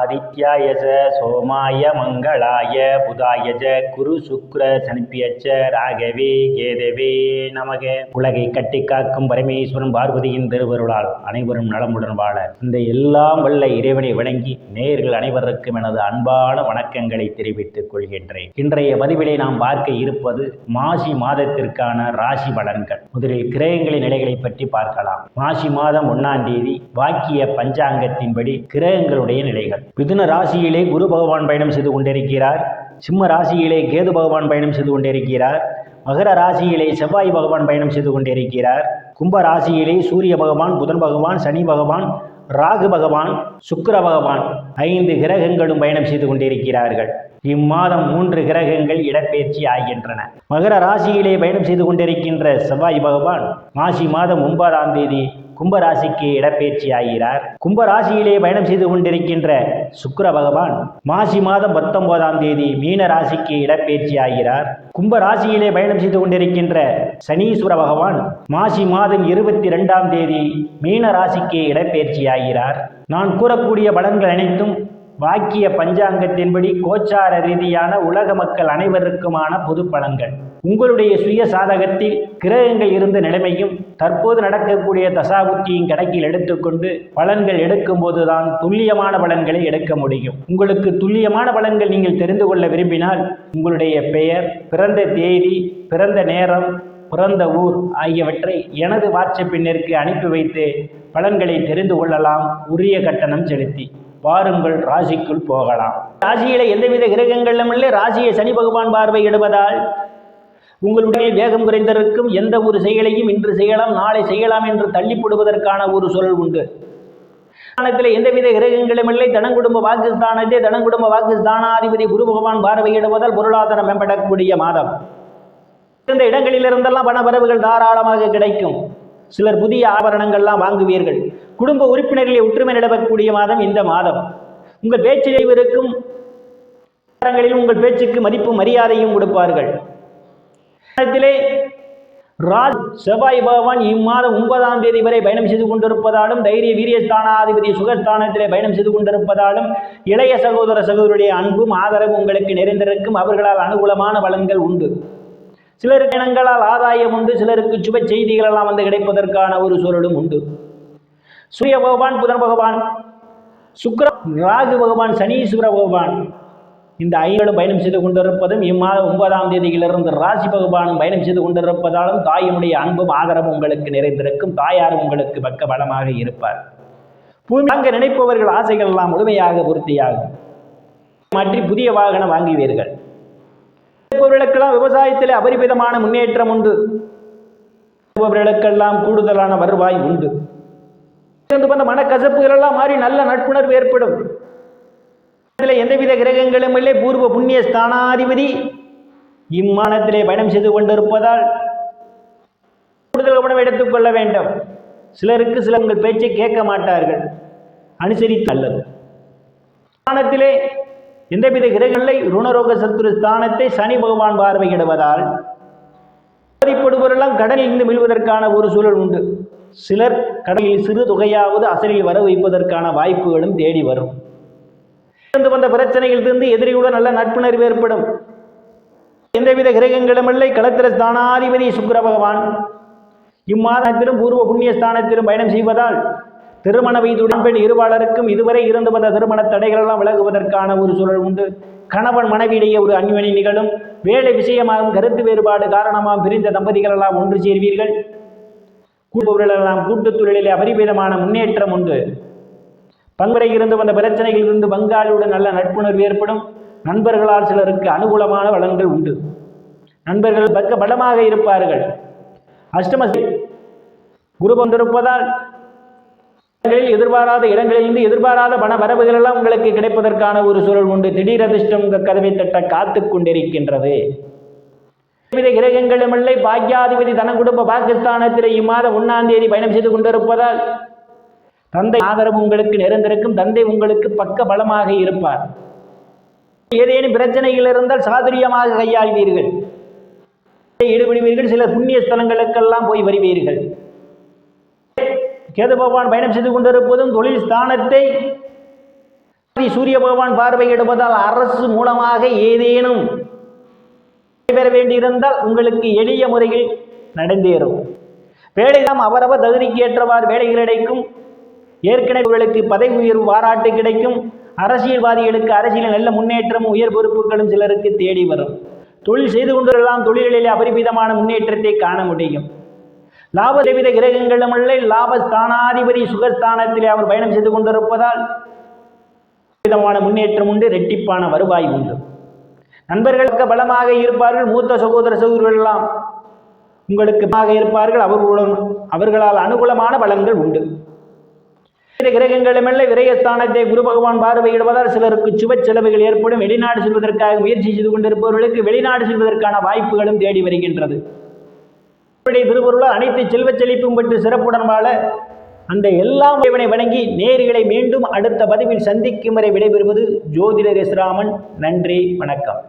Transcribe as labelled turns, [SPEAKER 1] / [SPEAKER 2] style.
[SPEAKER 1] ஆதித்யாய சோமாய மங்களாய புதாய குரு சுக்ர சனிப்பியச்ச ராகவே கேதவே நமக. உலகை கட்டி காக்கும் பரமேஸ்வரன் பார்வதியின் திருவருளால் அனைவரும் நலமுடன் வாழ இந்த எல்லாம் வல்ல இறைவனை வணங்கி நேயர்கள் அனைவருக்கும் எனது அன்பான வணக்கங்களை தெரிவித்துக் கொள்கின்றேன். இன்றைய பதிவிலே நாம் பார்க்க இருப்பது மாசி மாதத்திற்கான ராசி பலன்கள். முதலில் கிரகங்களின் நிலைகளை பற்றி பார்க்கலாம். மாசி மாதம் 1ஆம் தேதி வாக்கிய பஞ்சாங்கத்தின்படி கிரகங்களுடைய நிலைகள். மிதுன ராசியிலே குரு பகவான் பயணம் செய்து கொண்டிருக்கிறார். சிம்ம ராசியிலே கேது பகவான் பயணம் செய்து கொண்டிருக்கிறார். மகர ராசியிலே செவ்வாய் பகவான் பயணம் செய்து கொண்டிருக்கிறார். கும்ப ராசியிலே சூரிய பகவான், புதன் பகவான், சனி பகவான், ராகு பகவான், சுக்கிர பகவான் 5 கிரகங்களும் பயணம் செய்து கொண்டிருக்கிறார்கள். இம்மாதம் 3 கிரகங்கள் இடப்பெயர்ச்சி ஆகின்றன. மகர ராசியிலே பயணம் செய்து கொண்டிருக்கின்ற செவ்வாய் பகவான் மாசி மாதம் 9ஆம் தேதி கும்பராசிக்கு இடப்பெயர்ச்சி ஆகிறார். கும்பராசியிலே பயணம் செய்து கொண்டிருக்கின்ற சுக்கிர பகவான் மாசி மாதம் 19ஆம் தேதி மீன ராசிக்கு இடப்பெயர்ச்சி ஆகிறார். கும்பராசியிலே பயணம் செய்து கொண்டிருக்கின்ற சனீஸ்வர பகவான் மாசி மாதம் 22ஆம் தேதி மீன ராசிக்கு இடப்பெயர்ச்சி ஆகிறார். நான் கூறக்கூடிய பலன்கள் அனைத்தும் வாக்கிய பஞ்சாங்கத்தின்படி கோச்சார ரீதியான உலக மக்கள் அனைவருக்குமான பொது பலன்கள். உங்களுடைய சுய சாதகத்தில் கிரகங்கள் இருந்த நிலைமையும் தற்போது நடக்கக்கூடிய தசாபுத்தியும் கணக்கில் எடுத்துக்கொண்டு பலன்கள் எடுக்கும் போதுதான் துல்லியமான பலன்களை எடுக்க முடியும். உங்களுக்கு துல்லியமான பலன்கள் நீங்கள் தெரிந்து கொள்ள விரும்பினால் உங்களுடைய பெயர், பிறந்த தேதி, பிறந்த நேரம், பிறந்த ஊர் ஆகியவற்றை எனது வாட்ஸ்அப் எண்ணிற்கு அனுப்பி வைத்து பலன்களை தெரிந்து கொள்ளலாம். உரிய கட்டணம் செலுத்தி வாருங்கள், ராசிக்குள் போகலாம். ராசியில எந்தவித கிரகங்களும் இல்லை. ராசியை சனி பகவான் பார்வையிடுவதால் உங்களுடைய வேகம் குறைந்திருக்கும். எந்த ஒரு செயலையும் இன்று செய்யலாம், நாளை செய்யலாம் என்று தள்ளிப்படுவதற்கான ஒரு சூழல் உண்டு. எந்தவித கிரகங்களும் இல்லை. தனங்குடும்ப வாக்குஸ்தானத்தை தனங்குடும்ப வாக்குஸ்தானாதிபதி குரு பகவான் பார்வையிடுவதால் பொருளாதாரம் மேம்படக்கூடிய மாதம். இந்த இடங்களில் இருந்தெல்லாம் பண வரவுகள் தாராளமாக கிடைக்கும். சிலர் புதிய ஆபரணங்கள்லாம் வாங்குவீர்கள். குடும்ப உறுப்பினர்களை ஒற்றுமை நிலவக்கூடிய மாதம் இந்த மாதம். உங்கள் பேச்சில் இருக்கும் உங்கள் பேச்சுக்கு மதிப்பும் மரியாதையும் கொடுப்பார்கள். செவ்வாய் பகவான் இம்மாதம் 9ஆம் தேதி வரை பயணம் செய்து கொண்டிருப்பதாலும் தைரிய வீரியஸ்தானாதிபதி சுகஸ்தானத்திலே பயணம் செய்து கொண்டிருப்பதாலும் இளைய சகோதர சகோதரருடைய அன்பும் ஆதரவும் உங்களுக்கு நிறைந்திருக்கும். அவர்களால் அனுகூலமான பலன்கள் உண்டு. சிலருக்கு இனங்களால் ஆதாயம் உண்டு. சிலருக்கு சுப செய்திகள் எல்லாம் வந்து கிடைப்பதற்கான ஒரு சூழலும் உண்டு. சூரிய பகவான், புதன் பகவான், சுக்கிர, ராகு பகவான், சனீஸ்வர பகவான் இந்த 5களும் பயணம் செய்து கொண்டிருப்பதும் இம்மாதம் 9ஆம் தேதியிலிருந்து ராசி பகவானும் பயணம் செய்து கொண்டிருப்பதாலும் தாயினுடைய அன்பும் ஆதரவும் உங்களுக்கு நிறைந்திருக்கும். தாயாரும் உங்களுக்கு பக்க பலமாக இருப்பார். பூமியாக நினைப்பவர்கள் ஆசைகள் எல்லாம் முழுமையாக பூர்த்தியாகும். மாற்றி புதிய வாகனம் வாங்குவீர்கள். இருப்பவர்களுக்கெல்லாம் விவசாயத்தில் அபரிமிதமான முன்னேற்றம் உண்டு. இருப்பவர்களுக்கெல்லாம் கூடுதலான வருவாய் உண்டு. மனக்கசப்புகள் எல்லாம் மாறி நல்ல நட்புணர்வு ஏற்படும். எந்தவித கிரகங்களும் இல்லை. பூர்வ புண்ணிய ஸ்தானாதிபதி இம்மாதத்திலே பயணம் செய்து கொண்டிருப்பதால் கூடுதல் உணவு எடுத்துக் கொள்ள வேண்டும். சிலருக்கு சில உங்கள் பேச்சை கேட்க மாட்டார்கள். அனுசரித்து நல்லது. ஸ்தானத்திலே எந்தவித கிரகங்களை ருணரோக சத்துரு ஸ்தானத்தை சனி பகவான் பார்வையிடுவதால் பாதிப்படுவரெல்லாம் கடலில் இருந்து மீள்வதற்கான ஒரு சூழல் உண்டு. சிலர் கடலில் சிறு தொகையாவது அசலில் வர வைப்பதற்கான வாய்ப்புகளும் தேடி வரும். வந்த பிரச்சனைகள் இருந்து எதிரியுடன் நல்ல நட்புணர்வு ஏற்படும். எந்தவித கிரகங்களும் இல்லை. களத்திர ஸ்தானாதிபதி சுக்கிர பகவான் இம்மாதத்திலும் பூர்வ புண்ணிய ஸ்தானத்திலும் பயணம் செய்வதால் திருமண வயதுடன் பெண் இருபாளருக்கும் இதுவரை இருந்து வந்த திருமண தடைகள் எல்லாம் விலகுவதற்கான ஒரு சூழல் உண்டு. கணவன் மனைவியிடையே ஒரு அந்யோன்ய நிகழும். வேலை விஷயமாகவும் கருத்து வேறுபாடு காரணமாக பிரிந்த தம்பதிகள் எல்லாம் ஒன்று சேர்வீர்கள். கூட்டுபவர்களெல்லாம் கூட்டுத் தொழிலிலே அபரிமிதமான முன்னேற்றம் உண்டு. பங்குரை இருந்து வந்த பிரச்சனைகள் இருந்து பங்காளியுடன் நல்ல நட்புணர்வு ஏற்படும். நண்பர்களால் சிலருக்கு அனுகூலமான பலன்கள் உண்டு. நண்பர்கள் பக்க பலமாக இருப்பார்கள். அஷ்டம குரு வந்திருப்பதால் எதிர்பாராத இடங்களிலிருந்து எதிர்பாராத பண வரவுகள் எல்லாம் உங்களுக்கு கிடைப்பதற்கான ஒரு சூழல் உண்டு. திடீர் அதிர்ஷ்டம் உங்கள் கதவை தட்ட காத்து கொண்டிருக்கின்றது. கிரகங்களும் இல்லை. பாக்யாதிபதி தனங்குடும்ப பாகிஸ்தானத்திலே இம்மாதம் 1ஆம் தேதி பயணம் செய்து கொண்டிருப்பதால் தந்தை ஆதரவு உங்களுக்கு நிறைந்திருக்கும். தந்தை உங்களுக்கு பக்க பலமாக இருப்பார். ஏதேனும் பிரச்சனைகள் இருந்தால் சாதுரியமாக கையாள்வீர்கள், ஈடுபடுவீர்கள். சில புண்ணிய ஸ்தலங்களுக்கெல்லாம் போய் வருவீர்கள். கேது பகவான் பயணம் செய்து கொண்டிருப்பதும் தொழில் ஸ்தானத்தை சூரிய பகவான் பார்வையிடுவதால் அரசு மூலமாக ஏதேனும் பெற வேண்டியிருந்தால் உங்களுக்கு எளிய முறையில் நடந்தேறும். வேலைதான் அவரவர் தகுதிக்கு ஏற்றவாறு வேலைகள் கிடைக்கும். ஏற்கனவே உங்களுக்கு பதவி உயர்வு பாராட்டு கிடைக்கும். அரசியல்வாதிகளுக்கு அரசியலில் நல்ல முன்னேற்றமும் உயர் பொறுப்புகளும் சிலருக்கு தேடி வரும். தொழில் செய்து கொண்டெல்லாம் தொழில்களிலே அபரிமிதமான முன்னேற்றத்தை காண முடியும். லாப தேவித கிரகங்களும் இல்லை. லாபஸ்தானாதிபதி சுகஸ்தானத்திலே அவர் பயணம் செய்து கொண்டிருப்பதால் விதமான முன்னேற்றம் உண்டு. இரட்டிப்பான வருவாய் உண்டு. நண்பர்களுக்கு பலமாக இருப்பார்கள். மூத்த சகோதர சகோதரர்கள் எல்லாம் உங்களுக்கு இருப்பார்கள். அவர்களால் அனுகூலமான பலன்கள் உண்டு. கிரகங்களும் இல்லை. விரயஸ்தானத்தை குரு பகவான் பார்வையிடுவதால் சிலருக்கு சுப செலவுகள் ஏற்படும். வெளிநாடு செல்வதற்காக முயற்சி செய்து கொண்டிருப்பவர்களுக்கு வெளிநாடு செல்வதற்கான வாய்ப்புகளும் தேடி வருகின்றது. திருவருளால் அனைத்து செல்வச் செழிப்பும் பெற்று சிறப்புடன் வாழ அந்த எல்லாம் வணங்கி நேர்களை மீண்டும் அடுத்த பதிவில் சந்திக்கும் வரை விடைபெறுவது ஜோதிடர் எஸ் ராமன். நன்றி, வணக்கம்.